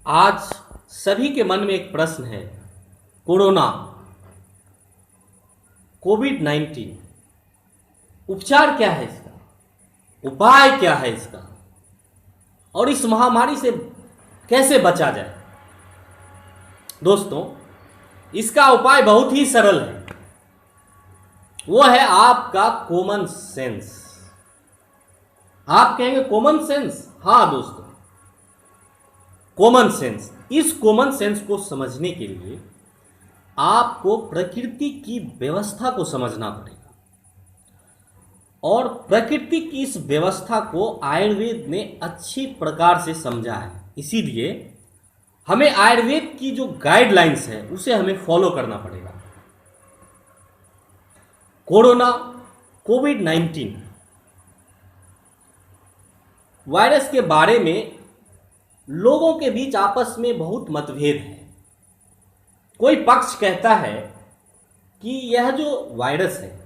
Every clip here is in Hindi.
आज सभी के मन में एक प्रश्न है। कोरोना, कोविड-19, उपचार क्या है इसका? उपाय क्या है इसका? और इस महामारी से कैसे बचा जाए? दोस्तों, इसका उपाय बहुत ही सरल है। वो है आपका कॉमन सेंस। आप कहेंगे कॉमन सेंस? हाँ दोस्तों, कॉमन सेंस। इस कॉमन सेंस को समझने के लिए आपको प्रकृति की व्यवस्था को समझना पड़ेगा। और प्रकृति की इस व्यवस्था को आयुर्वेद ने अच्छी प्रकार से समझा है। इसीलिए हमें आयुर्वेद की जो गाइडलाइंस है उसे हमें फॉलो करना पड़ेगा। कोरोना, कोविड-19 वायरस के बारे में लोगों के बीच आपस में बहुत मतभेद है। कोई पक्ष कहता है कि यह जो वायरस है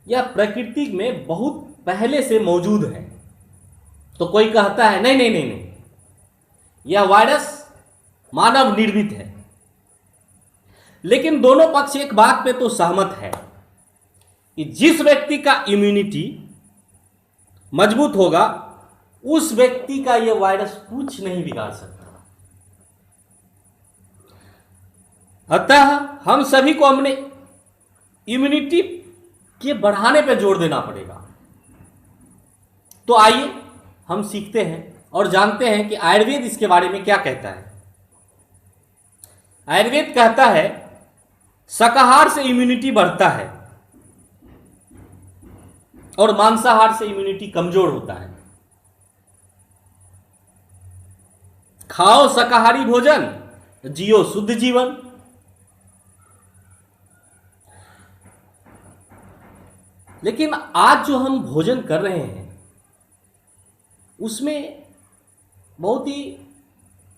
यह प्रकृति में बहुत पहले से मौजूद है, तो कोई कहता है नहीं नहीं नहीं नहीं, यह वायरस मानव निर्मित है। लेकिन दोनों पक्ष एक बात पे तो सहमत है कि जिस व्यक्ति का इम्यूनिटी मजबूत होगा उस व्यक्ति का यह वायरस कुछ नहीं बिगाड़ सकता। अतः हम सभी को अपने इम्यूनिटी के बढ़ाने पर जोर देना पड़ेगा। तो आइए हम सीखते हैं और जानते हैं कि आयुर्वेद इसके बारे में क्या कहता है। आयुर्वेद कहता है शाकाहार से इम्यूनिटी बढ़ता है और मांसाहार से इम्यूनिटी कमजोर होता है। खाओ शाकाहारी भोजन, जियो शुद्ध जीवन। लेकिन आज जो हम भोजन कर रहे हैं उसमें बहुत ही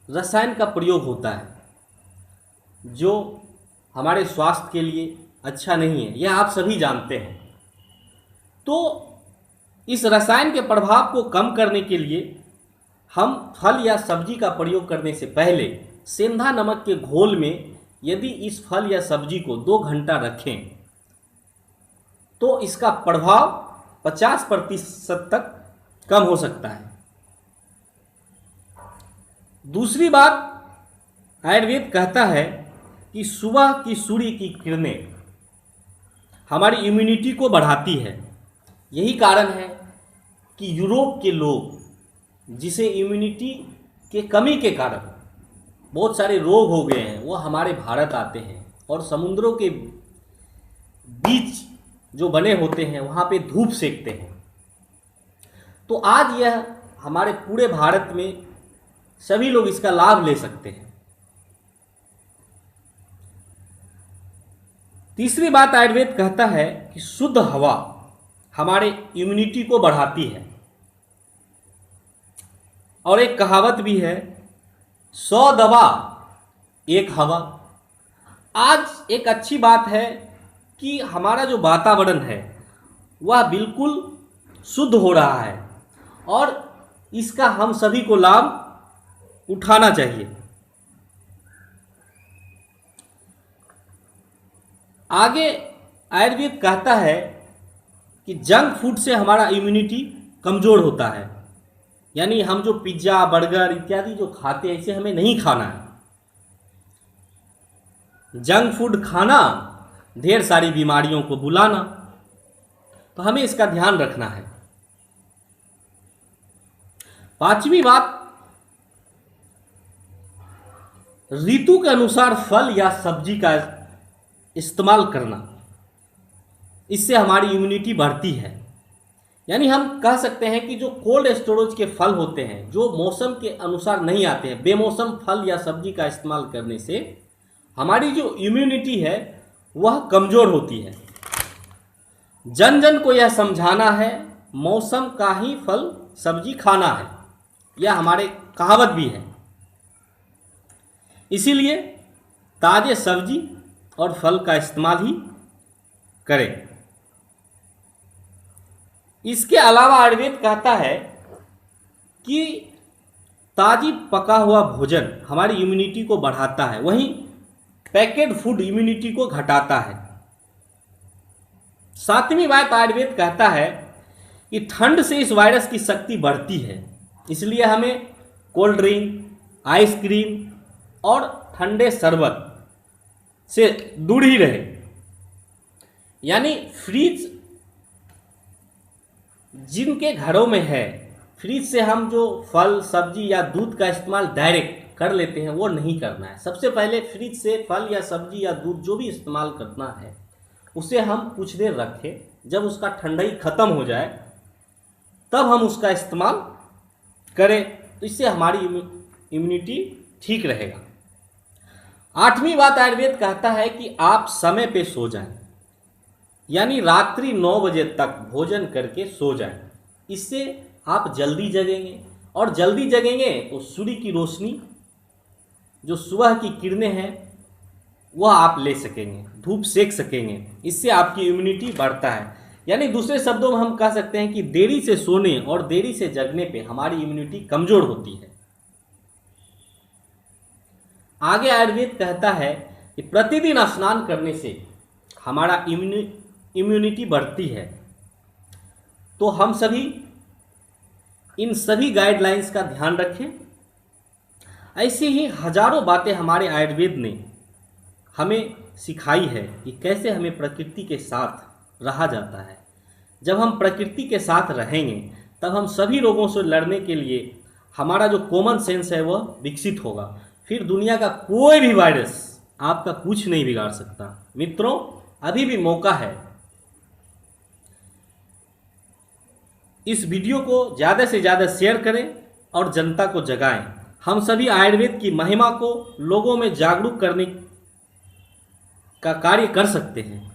रसायन का प्रयोग होता है जो हमारे स्वास्थ्य के लिए अच्छा नहीं है, यह आप सभी जानते हैं। तो इस रसायन के प्रभाव को कम करने के लिए हम फल या सब्जी का प्रयोग करने से पहले सेंधा नमक के घोल में यदि इस फल या सब्जी को 2 घंटा रखें तो इसका प्रभाव 50% तक कम हो सकता है। दूसरी बात, आयुर्वेद कहता है कि सुबह की सूर्य की किरणें हमारी इम्यूनिटी को बढ़ाती है। यही कारण है कि यूरोप के लोग, जिसे इम्यूनिटी के कमी के कारण बहुत सारे रोग हो गए हैं, वो हमारे भारत आते हैं और समुद्रों के बीच जो बने होते हैं वहाँ पे धूप सेकते हैं। तो आज यह हमारे पूरे भारत में सभी लोग इसका लाभ ले सकते हैं। तीसरी बात, आयुर्वेद कहता है कि शुद्ध हवा हमारे इम्यूनिटी को बढ़ाती है। और एक कहावत भी है, 100 दवा 1 हवा। आज एक अच्छी बात है कि हमारा जो वातावरण है वह बिल्कुल शुद्ध हो रहा है और इसका हम सभी को लाभ उठाना चाहिए। आगे आयुर्वेद कहता है कि जंक फूड से हमारा इम्यूनिटी कमज़ोर होता है। यानी हम जो पिज्ज़ा, बर्गर इत्यादि जो खाते हैं इसे हमें नहीं खाना है। जंक फूड खाना ढेर सारी बीमारियों को बुलाना, तो हमें इसका ध्यान रखना है। पांचवी बात, ऋतु के अनुसार फल या सब्जी का इस्तेमाल करना, इससे हमारी इम्यूनिटी बढ़ती है। यानी हम कह सकते हैं कि जो कोल्ड स्टोरेज के फल होते हैं जो मौसम के अनुसार नहीं आते हैं, बेमौसम फल या सब्जी का इस्तेमाल करने से हमारी जो इम्यूनिटी है वह कमज़ोर होती है। जन जन को यह समझाना है मौसम का ही फल सब्जी खाना है, यह हमारे कहावत भी है। इसीलिए ताज़े सब्जी और फल का इस्तेमाल ही करें। इसके अलावा आयुर्वेद कहता है कि ताज़ी पका हुआ भोजन हमारी इम्यूनिटी को बढ़ाता है, वहीं पैकेट फूड इम्यूनिटी को घटाता है। सातवीं बात आयुर्वेद कहता है कि ठंड से इस वायरस की शक्ति बढ़ती है, इसलिए हमें कोल्ड ड्रिंक, आइसक्रीम और ठंडे शरबत से दूर ही रहे। यानी फ्रिज जिनके घरों में है, फ्रिज से हम जो फल, सब्जी या दूध का इस्तेमाल डायरेक्ट कर लेते हैं वो नहीं करना है। सबसे पहले फ्रिज से फल या सब्जी या दूध जो भी इस्तेमाल करना है उसे हम कुछ देर रखें, जब उसका ठंडाई खत्म हो जाए तब हम उसका इस्तेमाल करें, तो इससे हमारी इम्यूनिटी ठीक रहेगा। आठवीं बात आयुर्वेद कहता है कि आप समय पे सो जाएं, यानी रात्रि 9 बजे तक भोजन करके सो जाएं। इससे आप जल्दी जगेंगे, और जल्दी जगेंगे तो सूर्य की रोशनी, जो सुबह की किरणें हैं, वह आप ले सकेंगे, धूप सेक सकेंगे। इससे आपकी इम्यूनिटी बढ़ता है। यानी दूसरे शब्दों में हम कह सकते हैं कि देरी से सोने और देरी से जगने पे हमारी इम्यूनिटी कमजोर होती है। आगे आयुर्वेद कहता है कि प्रतिदिन स्नान करने से हमारा इम्यूनिटी बढ़ती है। तो हम सभी इन सभी गाइडलाइंस का ध्यान रखें। ऐसी ही हजारों बातें हमारे आयुर्वेद ने हमें सिखाई है कि कैसे हमें प्रकृति के साथ रहा जाता है। जब हम प्रकृति के साथ रहेंगे तब हम सभी रोगों से लड़ने के लिए हमारा जो कॉमन सेंस है वह विकसित होगा। फिर दुनिया का कोई भी वायरस आपका कुछ नहीं बिगाड़ सकता। मित्रों, अभी भी मौका है, इस वीडियो को ज़्यादा से ज़्यादा शेयर करें और जनता को जगाएं। हम सभी आयुर्वेद की महिमा को लोगों में जागरूक करने का कार्य कर सकते हैं।